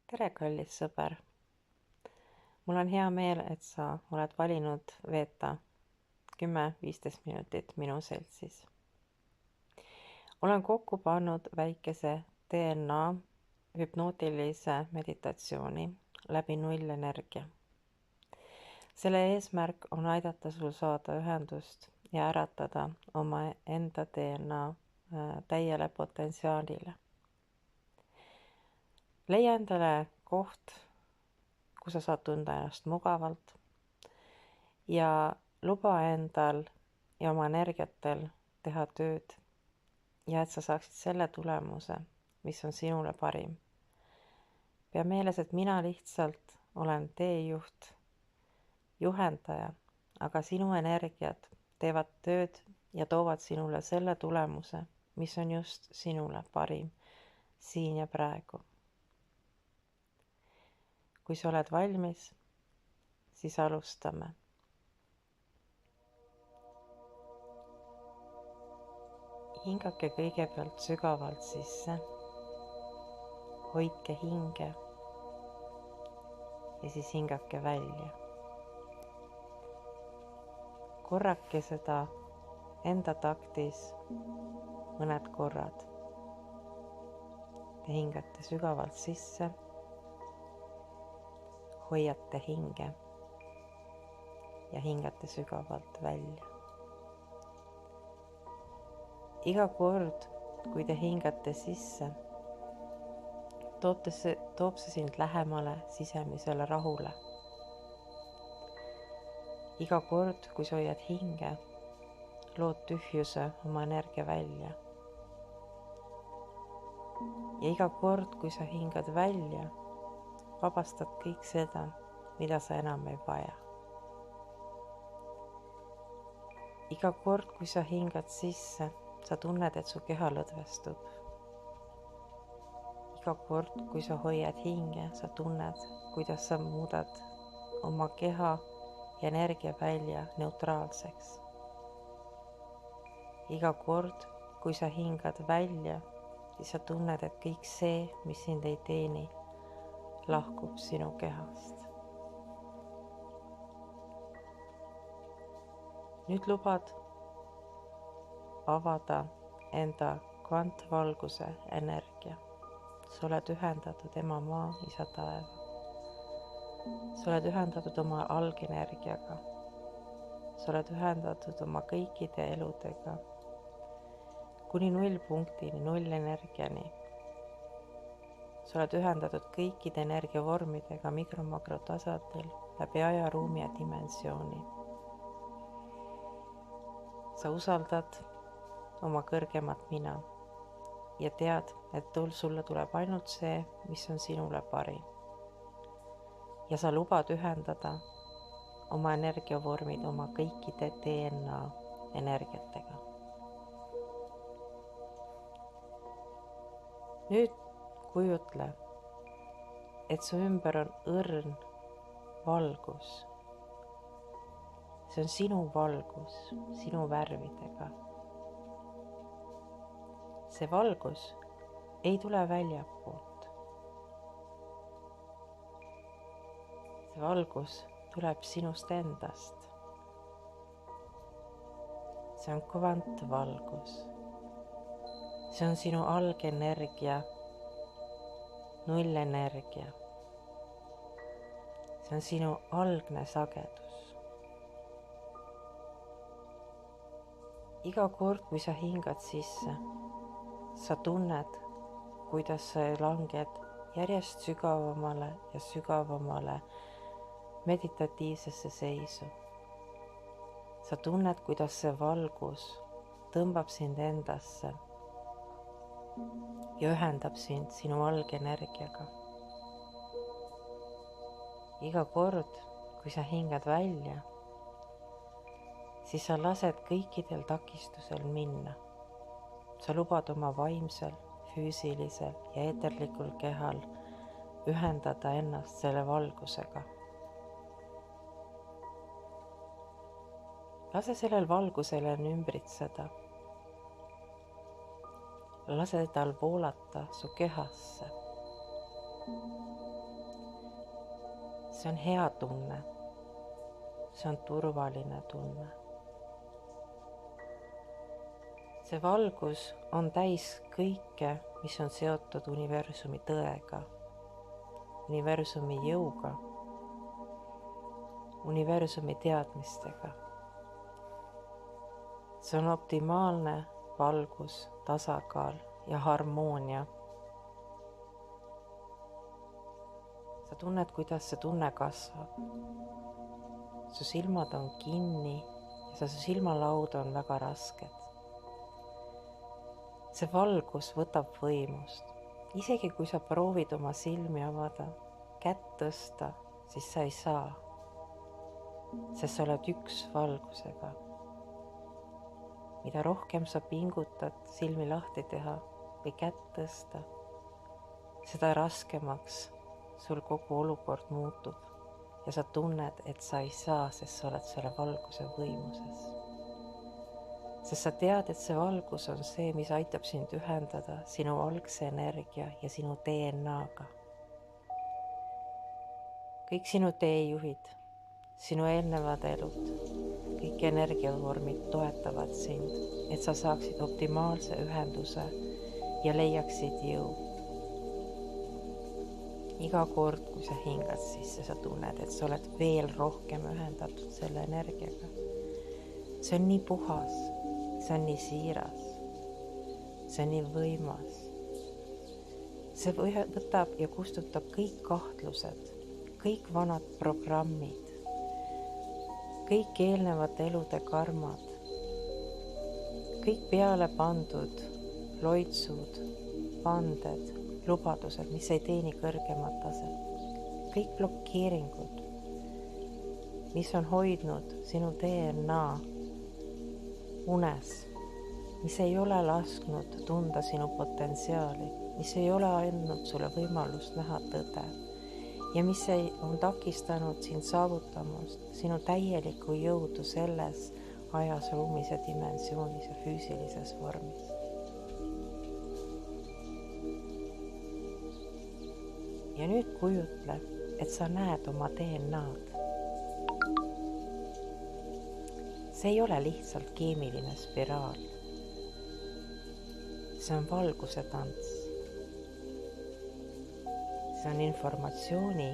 tere, kallis sõber! Mul on hea meel, et sa oled valinud veeta 10-15 minutit minu seltsis. Olen kokku pannud väikese DNA hüpnootilise meditatsiooni läbi nullenergia. Selle eesmärk on aidata sul saada ühendust ja äratada oma enda DNA täiele potentsiaalile. Leia endale koht, kus sa saad tunda ennast mugavalt ja luba endal ja oma energiatel teha tööd ja et sa saaksid selle tulemuse, mis on sinule parim. Pea meeles, et mina lihtsalt olen teejuht, juhendaja, aga sinu energiad teevad tööd ja toovad sinule selle tulemuse, mis on just sinule parim siin ja praegu. Kui sa oled valmis, siis alustame. Hingake kõigepealt sügavalt sisse, hoidke hinge ja siis hingake välja. Korrake seda enda taktis mõned korrad. Te hingate sügavalt sisse, hoiate hinge ja hingate sügavalt välja. Iga kord, kui te hingate sisse, toob see sind lähemale sisemisele rahule. Iga kord, kui sa hoiad hinge, lood tühjuse oma energia välja. Ja iga kord, kui sa hingad välja, vabastad kõik seda, mida sa enam ei vaja. Iga kord, kui sa hingad sisse, sa tunned, et su keha lõdvestub. Iga kord, kui sa hoiad hinge, sa tunned, kuidas sa muudad oma keha ja energia välja neutraalseks. Iga kord, kui sa hingad välja, siis sa tunned, et kõik see, mis sind ei teeni, lahkub sinu kehast. Nüüd lubad avada enda kvantvalguse energia. Sa oled ühendatud ema maa, isa taeva. Sa oled ühendatud oma algenergiaga. Sa oled ühendatud oma kõikide eludega. Kuni nullpunktini, nullenergiani. Sa oled ühendatud kõikide energiavormidega mikro-makrotasandil läbi aja, ruumi ja dimensiooni. Sa usaldad oma kõrgemat mina ja tead, et sulle tuleb ainult see, mis on sinule parim. Ja sa lubad ühendada oma energiavormid oma kõikide DNA energiatega. Nüüd kujutle, et su ümber on õrn valgus. See on sinu valgus, sinu värvidega. See valgus ei tule väljapoolt. See valgus tuleb sinust endast. See on kvantvalgus. See on sinu algenergia, nullenergia. See on sinu algne sagedus. Iga kord, kui sa hingad sisse, sa tunned, kuidas sa langed järjest sügavamale ja sügavamale meditatiivsesse seisu. Sa tunned, kuidas see valgus tõmbab sind endasse ja ühendab sind sinu algenergiaga. Iga kord, kui sa hingad välja, siis sa lased kõikidel takistusel minna. Sa lubad oma vaimsel, füüsilisel ja eeterlikul kehal ühendada ennast selle valgusega. Lase sellel valgusel ümbritseda. Lase tal voolata su kehasse. see on hea tunne. See on turvaline tunne. See valgus on täis kõike, mis on seotud universumi tõega, universumi jõuga, universumi teadmistega. See on optimaalne valgus, tasakaal ja harmoonia. Sa tunned, kuidas see tunne kasvab. Su silmad on kinni ja su silmalaud on väga rasked. See valgus võtab võimust. Isegi kui sa proovid oma silmi avada, kätt tõsta, siis sa ei saa. Sest sa oled üks valgusega. Mida rohkem sa pingutad silmi lahti teha või kätt tõsta, seda raskemaks sul kogu olukord muutub ja sa tunned, et sa ei saa, sest sa oled selle valguse võimuses. Sest sa tead, et see valgus on see, mis aitab sind ühendada sinu algse energia ja sinu DNA-ga. Kõik sinu teejuhid, sinu eelnevad elud, kõik energiavormid toetavad sind, et sa saaksid optimaalse ühenduse ja leiaksid jõu. Iga kord, kui sa hingad sisse, sa tunned, et sa oled veel rohkem ühendatud selle energiaga. See on nii puhas, see on nii siiras, see on nii võimas. See võtab ja kustutab kõik kahtlused, kõik vanad programmid, kõik eelnevate elude karmad, kõik peale pandud loitsud, vanded, lubadused, mis ei teeni kõrgemat taset, kõik blokeeringud, mis on hoidnud sinu DNA unes, mis ei ole lasknud tunda sinu potentsiaali, mis ei ole andnud sulle võimalust näha tõde ja mis on takistanud sind saavutamast sinu täielikku jõudu selles ajas, ruumis ja dimensioonis ja füüsilises vormis. Ja nüüd kujutle, et sa näed oma DNA-d. See ei ole lihtsalt keemiline spiraal. See on valguse tants. See on informatsiooni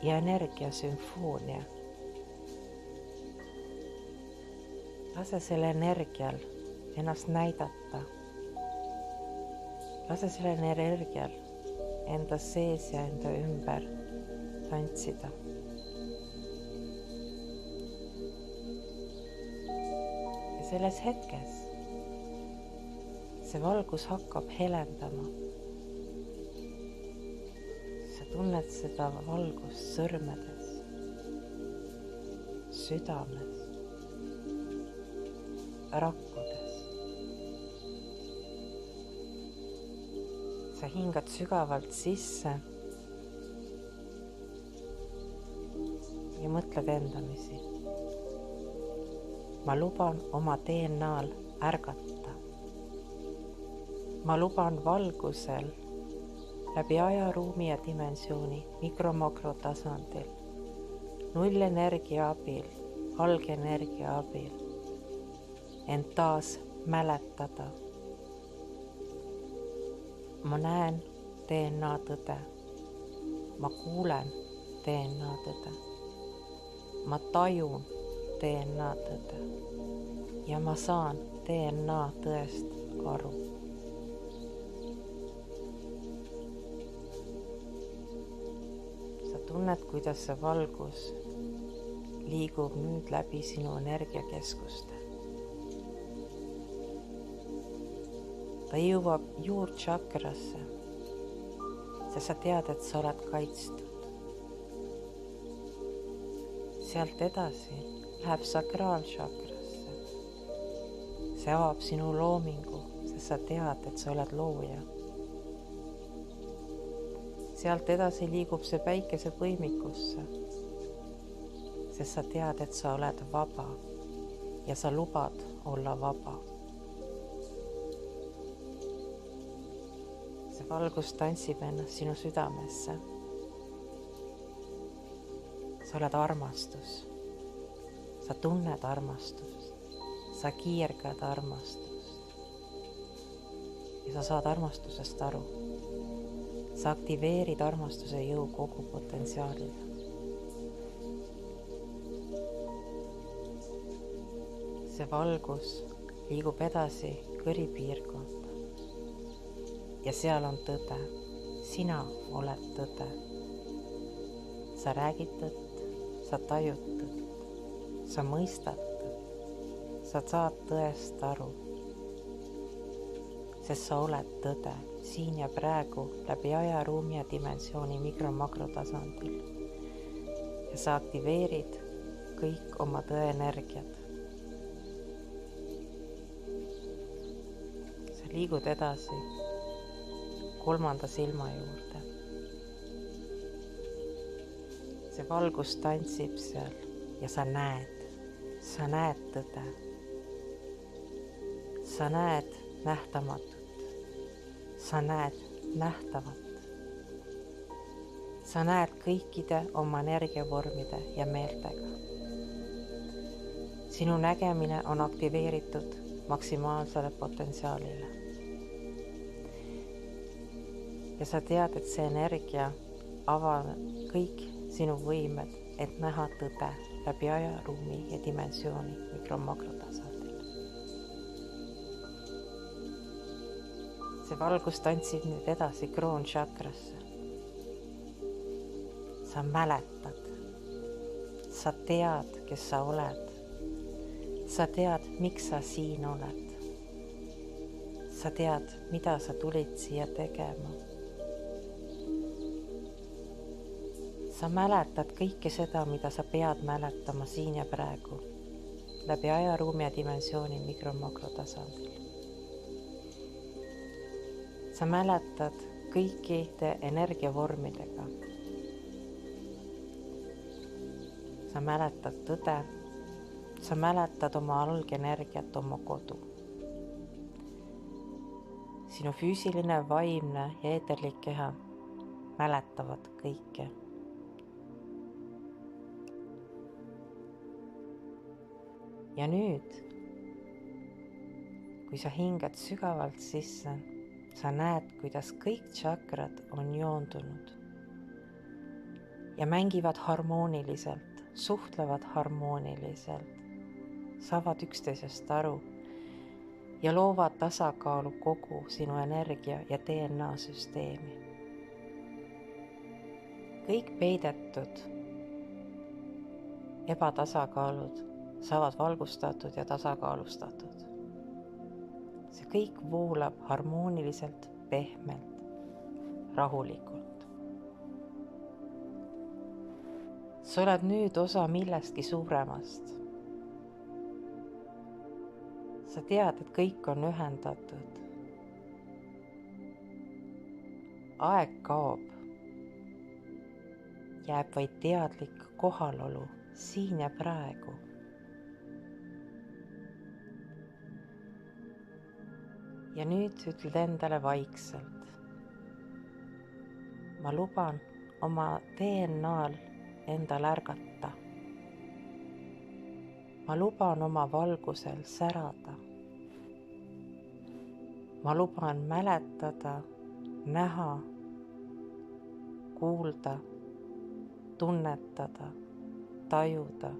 ja energia sümfoonia. Lase selle energial ennast näidata. Lase selle energial enda sees ja enda ümber tantsida. Ja selles hetkes see valgus hakkab helendama. Sa tunned seda valgust sõrmedes, südames, rakkudes. Sa hingad sügavalt sisse ja mõtled endamisi. Ma luban oma DNA-l ärgata. Ma luban valgusel läbi aja, ruumi ja dimensiooni mikro-makro tasandil, nullenergia abil, algenergia abil end taas mäletada. Ma näen DNA tõde. Ma kuulen DNA tõde. Ma tajun DNA tõde. Ja ma saan DNA tõest aru. Sa tunned, kuidas see valgus liigub nüüd läbi sinu energiakeskuste. Ta jõuab juurtšakrasse, sest sa tead, et sa oled kaitstud. Sealt edasi läheb sakraaltšakrasse. See avab sinu loomingu, sest sa tead, et sa oled looja. Sealt edasi liigub see päikese põimikusse, sest sa tead, et sa oled vaba ja sa lubad olla vaba. See valgus tantsib ennast sinu südamesse. sa oled armastus. Sa tunned armastust. Sa kiirgad armastust. Ja sa saad armastusest aru. Sa aktiveerid armastuse jõu kogu potentsiaalile. See valgus liigub edasi kõripiirkonda. Ja seal on tõde. Sina oled tõde. Sa räägid tõtt, sa tajud tõtt, sa mõistad tõtt, sa saad tõest aru. Sest sa oled tõde siin ja praegu läbi aja, ruumi ja dimensiooni mikro-makrotasandil. Ja sa aktiveerid kõik oma tõe energiat. Sa liigud edasi 3. silma juurde. See valgus tantsib seal ja sa näed tõde. Sa näed nähtamatut. Sa näed nähtavat. Sa näed kõikide oma energiavormide ja meeltega. Sinu nägemine on aktiveeritud maksimaalsele potentsiaalile. Ja sa tead, et see energia avaneb kõik sinu võimed, et näha tõde läbi aja, ruumi ja dimensiooni mikro-makrotasandil. See valgus tantsib nüüd edasi kroonšakrasse. Sa mäletad. Sa tead, kes sa oled. Sa tead, miks sa siin oled. Sa tead, mida sa tulid siia tegema. Sa mäletad kõike seda, mida sa pead mäletama siin ja praegu, läbi aja, ruumi ja dimensiooni mikro-makrotasandil. Sa mäletad kõikide energiavormidega. Sa mäletad tõde, sa mäletad oma algenergiat, oma kodu. Sinu füüsiline, vaimne ja eeterlik keha mäletavad kõike. Ja nüüd, kui sa hingad sügavalt sisse, sa näed, kuidas kõik tšakrad on joondunud ja mängivad harmooniliselt, suhtlevad harmooniliselt, saavad üksteisest aru ja loovad tasakaalu kogu sinu energia ja DNA süsteemi. Kõik peidetud ebatasakaalud saavad valgustatud ja tasakaalustatud. See kõik voolab harmooniliselt, pehmelt, rahulikult. Sa oled nüüd osa millestki suuremast. Sa tead, et kõik on ühendatud. Aeg kaob. Jääb vaid teadlik kohalolu siin ja praegu. Ja nüüd ütled endale vaikselt. Ma luban oma DNA-l endal ärgata. Ma luban oma valgusel särada. Ma luban mäletada, näha, kuulda, tunnetada, tajuda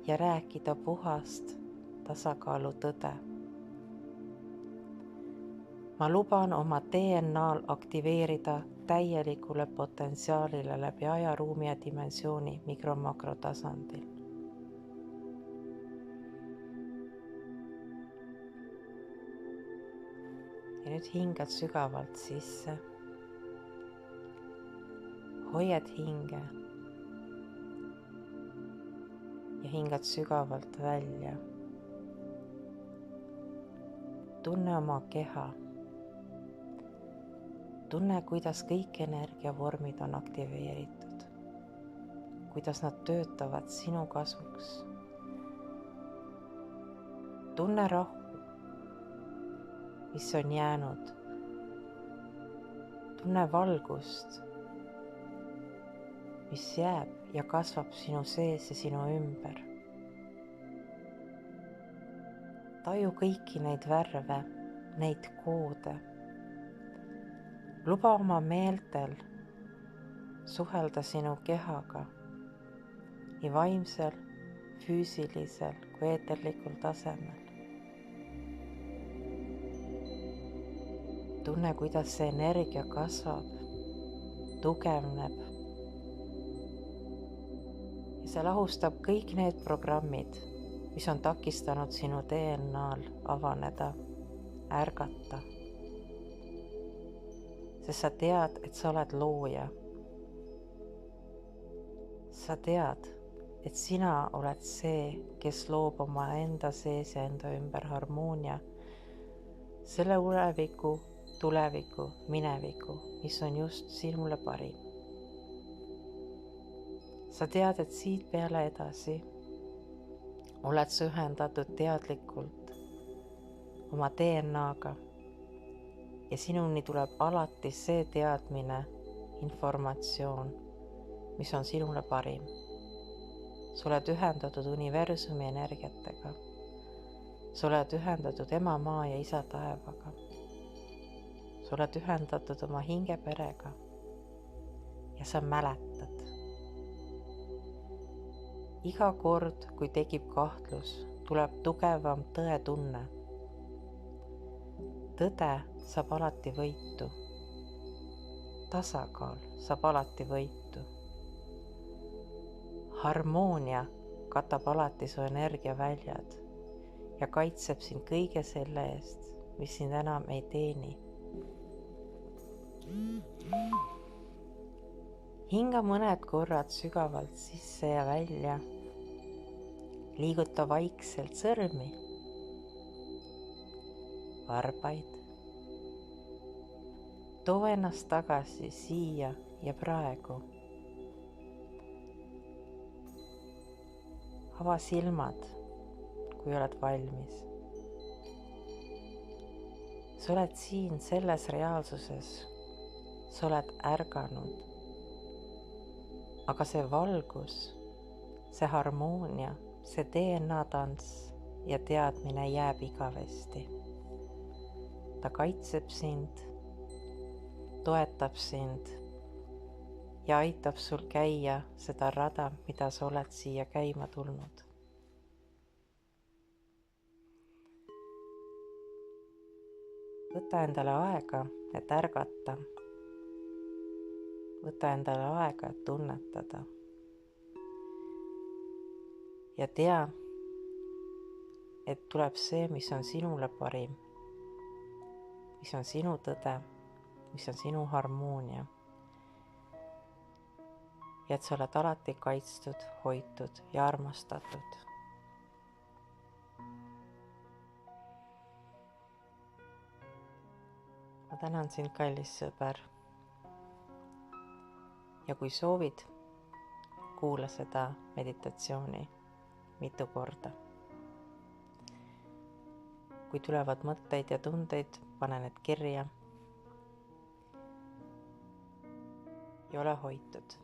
ja rääkida puhast tasakaalu tõde. Ma luban oma DNA-l aktiveerida täielikule potentsiaalile läbi aja, ruumi ja dimensiooni mikro-makrotasandil. Ja nüüd hingad sügavalt sisse. Hoiad hinge ja hingad sügavalt välja. Tunne oma keha. Tunne, kuidas kõik energiavormid on aktiveeritud. Kuidas nad töötavad sinu kasuks. Tunne rahu, mis on jäänud. Tunne valgust, mis jääb ja kasvab sinu sees ja sinu ümber. Taju kõiki neid värve, neid koode. Luba oma meeltel suhelda sinu kehaga nii vaimsel, füüsilisel kui eeterlikul tasemel. Tunne, kuidas see energia kasvab, tugevneb ja see lahustab kõik need programmid, mis on takistanud sinu DNA-l avaneda, ärgata. Sest sa tead, et sa oled looja. Sa tead, et sina oled see, kes loob oma enda sees ja enda ümber harmoonia, selle tuleviku, mineviku, mis on just sinule parim. Sa tead, et siit peale edasi oled sa ühendatud teadlikult oma DNA-ga ja sinuni tuleb alati see teadmine, informatsioon, mis on sinule parim. Sa oled ühendatud universumi energiatega. Sa oled ühendatud ema maa ja isa taevaga. Sa oled ühendatud oma hingeperega ja sa mäletad. Iga kord, kui tekib kahtlus, tuleb tugevam tõetunne. Tõde saab alati võitu. Tasakaal saab alati võitu. Harmoonia katab alati su energiaväljad ja kaitseb sind kõige selle eest, mis sind enam ei teeni. Hinga mõned korrad sügavalt sisse ja välja. Liiguta vaikselt sõrmi, varbaid. Too ennast tagasi siia ja praegu. Ava silmad, kui oled valmis. Sa oled siin selles reaalsuses. Sa oled ärganud. Aga see valgus, see harmoonia, see DNA-tants ja teadmine jääb igavesti. Ta kaitseb sind, toetab sind ja aitab sul käia seda rada, mida sa oled siia käima tulnud. Võta endale aega, et ärgata. Võta endale aega, et tunnetada. Ja tea, et tuleb see, mis on sinule parim, mis on sinu tõde, mis on sinu harmoonia. Ja et sa oled alati kaitstud, hoitud ja armastatud. Ma tänan sind, kallis sõber. Ja kui soovid, kuula seda meditatsiooni mitu korda. Kui tulevad mõtteid ja tundeid, pane need kirja ja ole hoitud.